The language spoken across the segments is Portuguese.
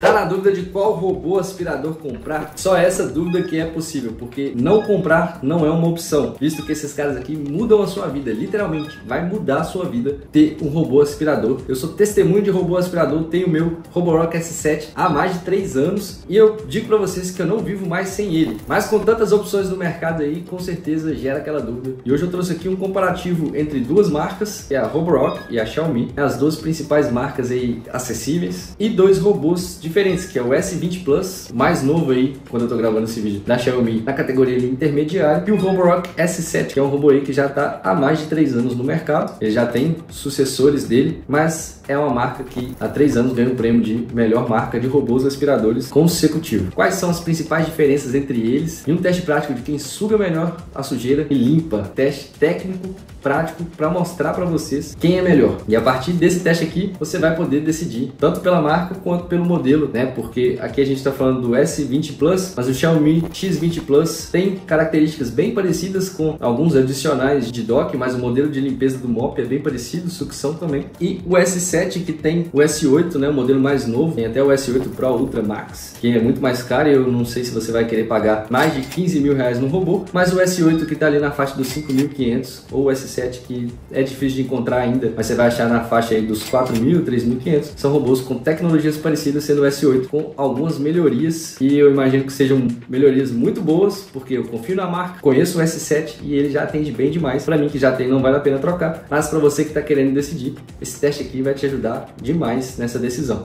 Tá na dúvida de qual robô aspirador comprar? Só essa dúvida que é possível, porque não comprar não é uma opção, visto que esses caras aqui mudam a sua vida, literalmente, vai mudar a sua vida ter um robô aspirador. Eu sou testemunho de robô aspirador, tenho o meu Roborock S7 há mais de 3 anos e eu digo pra vocês que eu não vivo mais sem ele. Mas com tantas opções no mercado aí, com certeza gera aquela dúvida. E hoje eu trouxe aqui um comparativo entre duas marcas, que é a Roborock e a Xiaomi, as duas principais marcas aí acessíveis, e dois robôs diferentes, que é o S20 Plus, mais novo aí, quando eu tô gravando esse vídeo, da Xiaomi, na categoria intermediária, e o Roborock S7, que é um robô aí que já tá há mais de 3 anos no mercado. Ele já tem sucessores dele, mas é uma marca que há 3 anos ganha o prêmio de melhor marca de robôs aspiradores consecutivo. Quais são as principais diferenças entre eles? E um teste prático de quem suga melhor a sujeira e limpa. Teste técnico, prático, para mostrar para vocês quem é melhor. E a partir desse teste aqui, você vai poder decidir, tanto pela marca quanto pelo modelo, né? Porque aqui a gente está falando do S20 Plus, mas o Xiaomi X20 Plus tem características bem parecidas, com alguns adicionais de dock, mas o modelo de limpeza do mop é bem parecido, sucção também. E o S7, que tem o S8, né? O modelo mais novo, tem até o S8 Pro Ultra Max, que é muito mais caro, e eu não sei se você vai querer pagar mais de 15 mil reais no robô, mas o S8 que está ali na faixa dos 5.500, ou o S7 que é difícil de encontrar ainda, mas você vai achar na faixa aí dos 4.000, 3.500, são robôs com tecnologias parecidas, sendo o S8 com algumas melhorias, e eu imagino que sejam melhorias muito boas, porque eu confio na marca, conheço o S7 e ele já atende bem demais. Para mim que já tem, não vale a pena trocar, mas para você que está querendo decidir, esse teste aqui vai te ajudar demais nessa decisão.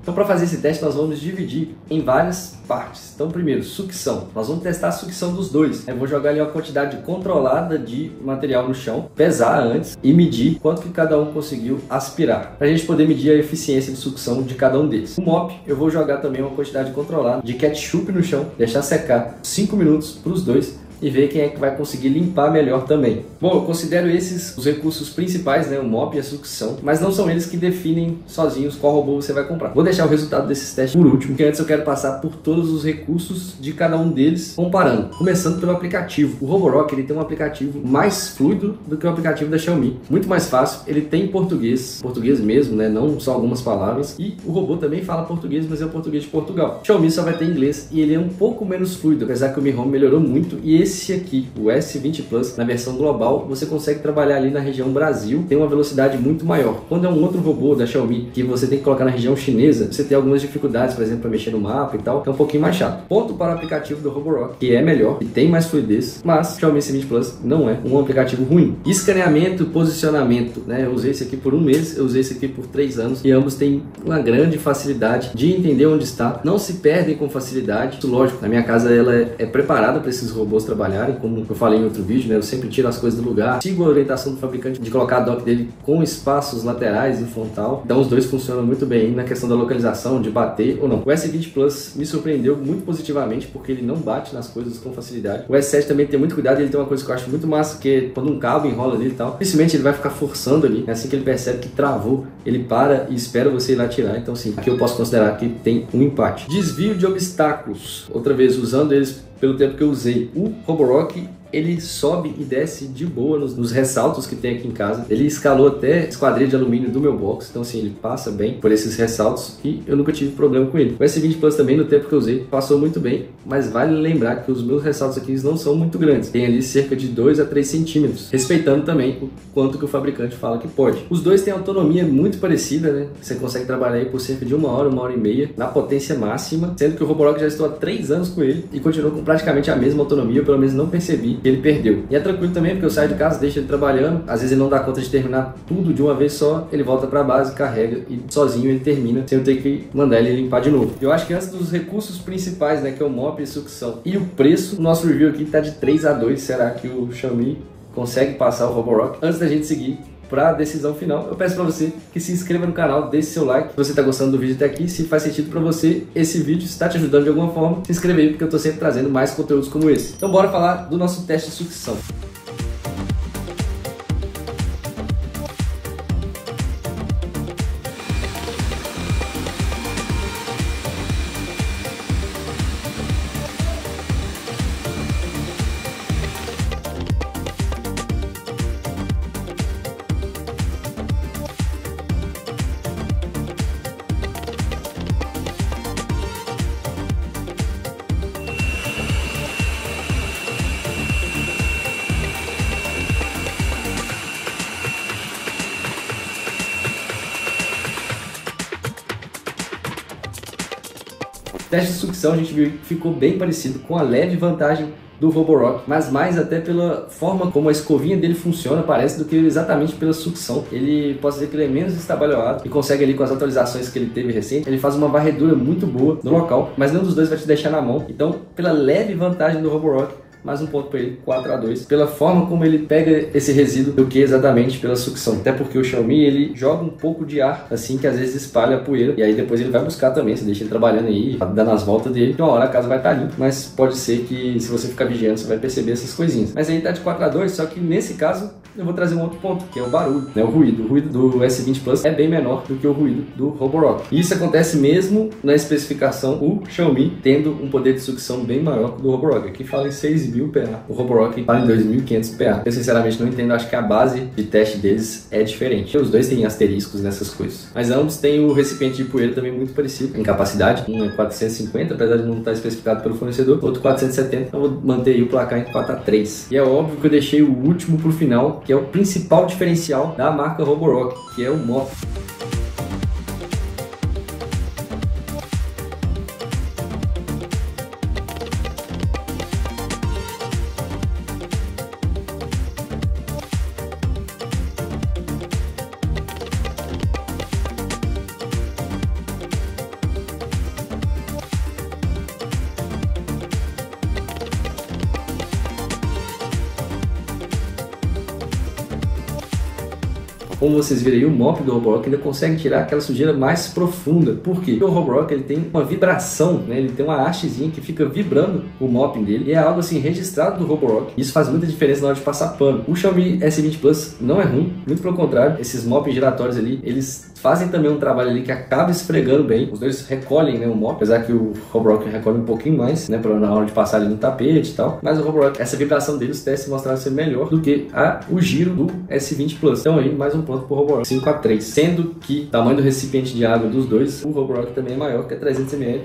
Então, para fazer esse teste, nós vamos dividir em várias partes. Então, primeiro, sucção. Nós vamos testar a sucção dos dois. Eu vou jogar ali uma quantidade controlada de material no chão, pesar antes e medir quanto que cada um conseguiu aspirar, para a gente poder medir a eficiência de sucção de cada um deles. O mop, eu vou jogar também uma quantidade controlada de ketchup no chão, deixar secar 5 minutos para os dois, e ver quem é que vai conseguir limpar melhor também. Bom, eu considero esses os recursos principais, né? O mop e a sucção, mas não são eles que definem sozinhos qual robô você vai comprar. Vou deixar o resultado desses testes por último, porque antes eu quero passar por todos os recursos de cada um deles, comparando. Começando pelo aplicativo. O Roborock, ele tem um aplicativo mais fluido do que o aplicativo da Xiaomi. Muito mais fácil, ele tem português mesmo, né? Não só algumas palavras. E o robô também fala português, mas é o português de Portugal. O Xiaomi só vai ter inglês e ele é um pouco menos fluido, apesar que o Mi Home melhorou muito. E esse aqui, o S20 Plus, na versão global, você consegue trabalhar ali na região Brasil, tem uma velocidade muito maior. Quando é um outro robô da Xiaomi que você tem que colocar na região chinesa, você tem algumas dificuldades, por exemplo, para mexer no mapa e tal, é um pouquinho mais chato. Ponto para o aplicativo do Roborock, que é melhor e tem mais fluidez, mas o Xiaomi S20 Plus não é um aplicativo ruim. Escaneamento, posicionamento, né? Eu usei esse aqui por 1 mês, eu usei esse aqui por 3 anos e ambos têm uma grande facilidade de entender onde está, não se perdem com facilidade. Lógico, na minha casa ela é preparada para esses robôs trabalharem, como eu falei em outro vídeo, né? Eu sempre tiro as coisas do lugar, sigo a orientação do fabricante de colocar a dock dele com espaços laterais e frontal, então os dois funcionam muito bem na questão da localização, de bater ou não. O S20 Plus me surpreendeu muito positivamente, porque ele não bate nas coisas com facilidade. O S7 também tem muito cuidado, ele tem uma coisa que eu acho muito massa, que é quando um cabo enrola nele e tal, dificilmente ele vai ficar forçando ali, assim que ele percebe que travou, ele para e espera você ir lá tirar. Então sim, aqui eu posso considerar que tem um empate. Desvio de obstáculos, outra vez usando eles pelo tempo que eu usei. O Roborock, ele sobe e desce de boa nos ressaltos que tem aqui em casa. Ele escalou até esquadrilha de alumínio do meu box, então assim, ele passa bem por esses ressaltos e eu nunca tive problema com ele. O S20 Plus também, no tempo que eu usei, passou muito bem, mas vale lembrar que os meus ressaltos aqui não são muito grandes. Tem ali cerca de 2 a 3 centímetros, respeitando também o quanto que o fabricante fala que pode. Os dois têm autonomia muito parecida, né? Você consegue trabalhar aí por cerca de 1 hora, 1h30, na potência máxima, sendo que o Roborock já estou há 3 anos com ele e continua com praticamente a mesma autonomia, eu pelo menos não percebi que ele perdeu. E é tranquilo também, porque eu saio de casa, deixo ele trabalhando, às vezes ele não dá conta de terminar tudo de uma vez só, ele volta para a base, carrega e sozinho ele termina, sem eu ter que mandar ele limpar de novo. Eu acho que antes dos recursos principais, né, que é o mop e sucção, e o preço, o nosso review aqui tá de 3 a 2, será que o Xiaomi consegue passar o Roborock? Antes da gente seguir para a decisão final, eu peço para você que se inscreva no canal, deixe seu like se você está gostando do vídeo até aqui, se faz sentido para você esse vídeo, está te ajudando de alguma forma, se inscreve aí porque eu estou sempre trazendo mais conteúdos como esse. Então bora falar do nosso teste de sucção. Teste de sucção a gente viu que ficou bem parecido, com a leve vantagem do Roborock, mas mais até pela forma como a escovinha dele funciona, parece, do que exatamente pela sucção. Ele, posso dizer que ele é menos estabalhoado e consegue ali, com as atualizações que ele teve recente, ele faz uma varredura muito boa no local, mas nenhum dos dois vai te deixar na mão. Então, pela leve vantagem do Roborock, mais um ponto para ele, 4-2, pela forma como ele pega esse resíduo do que exatamente pela sucção. Até porque o Xiaomi, ele joga um pouco de ar, assim, que às vezes espalha a poeira, e aí depois ele vai buscar também, você deixa ele trabalhando aí, dando as voltas dele, que uma hora a casa vai estar limpa, mas pode ser que, se você ficar vigiando, você vai perceber essas coisinhas. Mas aí tá de 4-2, só que nesse caso, eu vou trazer um outro ponto, que é o barulho, né? O ruído. O ruído do S20 Plus é bem menor do que o ruído do Roborock. E isso acontece mesmo na especificação, o Xiaomi tendo um poder de sucção bem maior que o do Roborock. Aqui fala em 6.000 PA. O Roborock fala em 2.500 PA. Eu sinceramente não entendo, acho que a base de teste deles é diferente. Os dois têm asteriscos nessas coisas. Mas ambos têm o recipiente de poeira também muito parecido em capacidade. Um é 450, apesar de não estar especificado pelo fornecedor. Outro 470. Então vou manter aí o placar em 4-3. E é óbvio que eu deixei o último pro final, que é o principal diferencial da marca Roborock, que é o MOP. Como vocês viram aí, o mop do Roborock ainda consegue tirar aquela sujeira mais profunda. Por quê? Porque o Roborock, ele tem uma vibração, né? Ele tem uma hastezinha que fica vibrando o mopping dele, e é algo assim registrado do Roborock. Isso faz muita diferença na hora de passar pano. O Xiaomi S20 Plus não é ruim, muito pelo contrário. Esses mopping giratórios ali, eles fazem também um trabalho ali que acaba esfregando bem. Os dois recolhem, né, o mop, apesar que o Roborock recolhe um pouquinho mais, né, na hora de passar ali no tapete e tal. Mas o Roborock, essa vibração dele, os testes mostraram ser melhor do que o giro do S20 Plus. Então aí, mais um ponto pro Roborock, 5-3. Sendo que o tamanho do recipiente de água dos dois, o Roborock também é maior, que é 300 ml.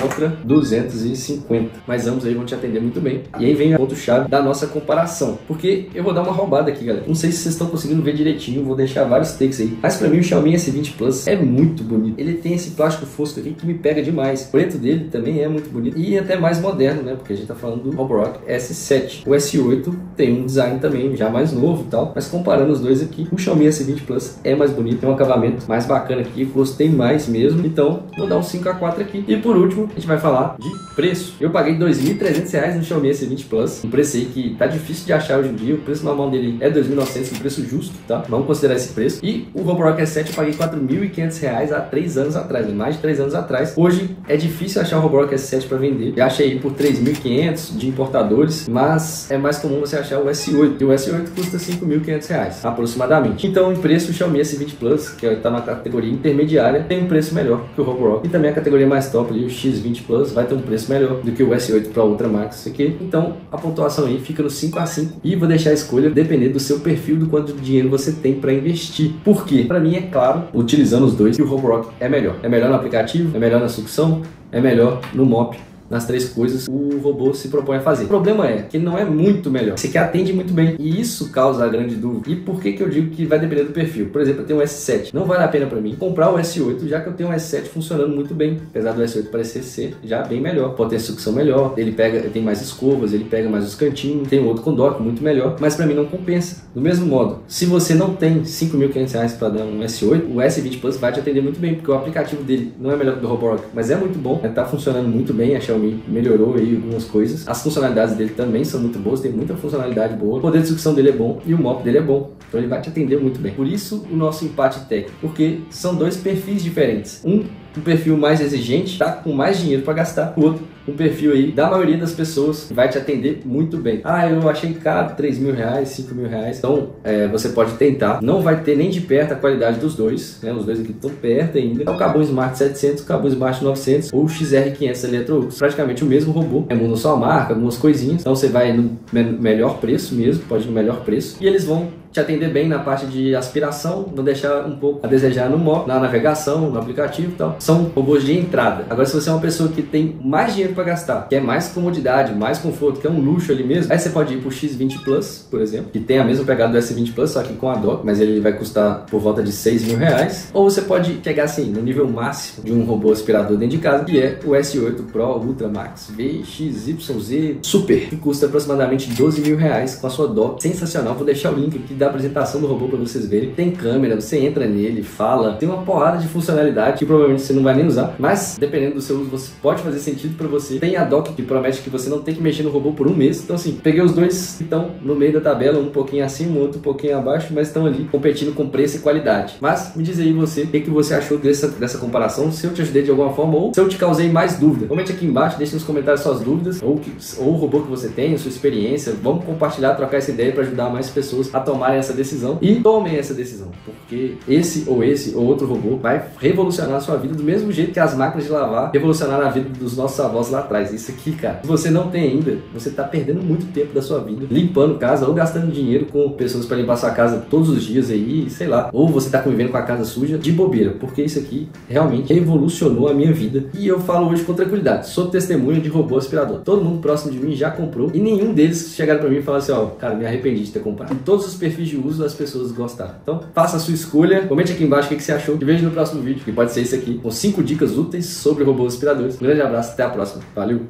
Contra 250, mas ambos aí vão te atender muito bem. E aí vem o ponto-chave da nossa comparação, porque eu vou dar uma roubada aqui, galera. Não sei se vocês estão conseguindo ver direitinho, vou deixar vários takes aí, mas pra mim o Xiaomi S20 Plus é muito bonito. Ele tem esse plástico fosco aqui que me pega demais. O preto dele também é muito bonito e até mais moderno, né, porque a gente tá falando do Roborock S7. O S8 tem um design também já mais novo e tal, mas comparando os dois aqui, o Xiaomi S20 Plus é mais bonito, tem um acabamento mais bacana aqui, gostei mais mesmo. Então vou dar um 5-4 aqui. E por último, a gente vai falar de preço. Eu paguei R$ 2.300 no Xiaomi S20 Plus, um preço aí que tá difícil de achar hoje em dia. O preço normal dele é R$ 2.900, um preço justo, tá? Vamos considerar esse preço. E o Roborock S7 eu paguei R$ 4.500 há 3 anos atrás, mais de 3 anos atrás. Hoje é difícil achar o Roborock S7 para vender. Já achei por 3.500 de importadores, mas é mais comum você achar o S8. E o S8 custa R$ 5.500 aproximadamente. Então, em preço, o Xiaomi S20 Plus, que está na categoria intermediária, tem um preço melhor que o Roborock. E também a categoria mais top ali, o X20 Plus, vai ter um preço melhor do que o S8 para outra marca, isso aqui. Então, a pontuação aí fica no 5-5 e vou deixar a escolha dependendo do seu perfil, do quanto dinheiro você tem para investir. Por quê? Para mim é claro, utilizando os dois, que o Roborock é melhor. É melhor no aplicativo, é melhor na sucção, é melhor no mop. Nas 3 coisas o robô se propõe a fazer. O problema é que ele não é muito melhor. Esse aqui atende muito bem e isso causa a grande dúvida. E por que eu digo que vai depender do perfil? Por exemplo, eu tenho um S7. Não vale a pena para mim comprar o S8, já que eu tenho um S7 funcionando muito bem. Apesar do S8 parecer ser já bem melhor. Potência de sucção melhor. Ele tem mais escovas, ele pega mais os cantinhos. Tem outro com dock muito melhor. Mas para mim não compensa. Do mesmo modo, se você não tem R$ 5.500 para dar um S8, o S20 Plus vai te atender muito bem, porque o aplicativo dele não é melhor que o do Roborock, mas é muito bom. Tá funcionando muito bem. A Xiaomi melhorou aí algumas coisas. As funcionalidades dele também são muito boas, tem muita funcionalidade boa. O poder de sucção dele é bom e o mop dele é bom. Então ele vai te atender muito bem. Por isso o nosso empate técnico, porque são dois perfis diferentes. Um perfil mais exigente, tá com mais dinheiro para gastar. O outro, um perfil aí da maioria das pessoas vai te atender muito bem. Ah, eu achei caro, R$3.000, R$5.000. Então, você pode tentar. Não vai ter nem de perto a qualidade dos dois, né? Os dois aqui estão perto ainda. É o Cabo Smart 700, o Cabo Smart 900 ou o XR500 Electrolux. Praticamente o mesmo robô. Muda só a marca, algumas coisinhas. Então, você vai no melhor preço mesmo, pode ir no melhor preço. E eles vão te atender bem na parte de aspiração, não deixar um pouco a desejar na navegação, no aplicativo e tal. São robôs de entrada. Agora, se você é uma pessoa que tem mais dinheiro para gastar, quer mais comodidade, mais conforto, quer um luxo ali mesmo, aí você pode ir pro X20 Plus, por exemplo, que tem a mesma pegada do S20 Plus, só que com a dock, mas ele vai custar por volta de R$6.000. Ou você pode chegar assim, no nível máximo de um robô aspirador dentro de casa, que é o S8 Pro Ultra Max VXYZ Super, que custa aproximadamente R$12.000 com a sua dock. Sensacional, vou deixar o link aqui da apresentação do robô para vocês verem. Tem câmera, você entra nele, fala, tem uma porrada de funcionalidade que provavelmente você não vai nem usar, mas dependendo do seu uso, você pode fazer sentido para você. Tem a dock que promete que você não tem que mexer no robô por um mês. Então assim, peguei os dois que estão no meio da tabela, um pouquinho acima, outro um pouquinho abaixo, mas estão ali competindo com preço e qualidade. Mas me diz aí você, o que você achou dessa comparação, se eu te ajudei de alguma forma ou se eu te causei mais dúvida. Comente aqui embaixo, deixe nos comentários suas dúvidas ou o robô que você tem, a sua experiência. Vamos compartilhar, trocar essa ideia para ajudar mais pessoas a tomarem essa decisão e tomem essa decisão, porque esse ou outro robô vai revolucionar a sua vida do mesmo jeito que as máquinas de lavar revolucionaram a vida dos nossos avós lá atrás. Isso aqui, cara, se você não tem ainda, você tá perdendo muito tempo da sua vida limpando casa ou gastando dinheiro com pessoas para limpar sua casa todos os dias aí, sei lá, ou você tá convivendo com a casa suja de bobeira, porque isso aqui realmente revolucionou a minha vida e eu falo hoje com tranquilidade. Sou testemunha de robô aspirador. Todo mundo próximo de mim já comprou e nenhum deles chegaram para mim e falaram assim, ó, cara, me arrependi de ter comprado. Em todos os perfis de uso as pessoas gostaram. Então, faça a sua escolha. Comente aqui embaixo o que você achou. Te vejo no próximo vídeo, que pode ser esse aqui, com 5 dicas úteis sobre robôs aspiradores. Um grande abraço, até a próxima. Valeu!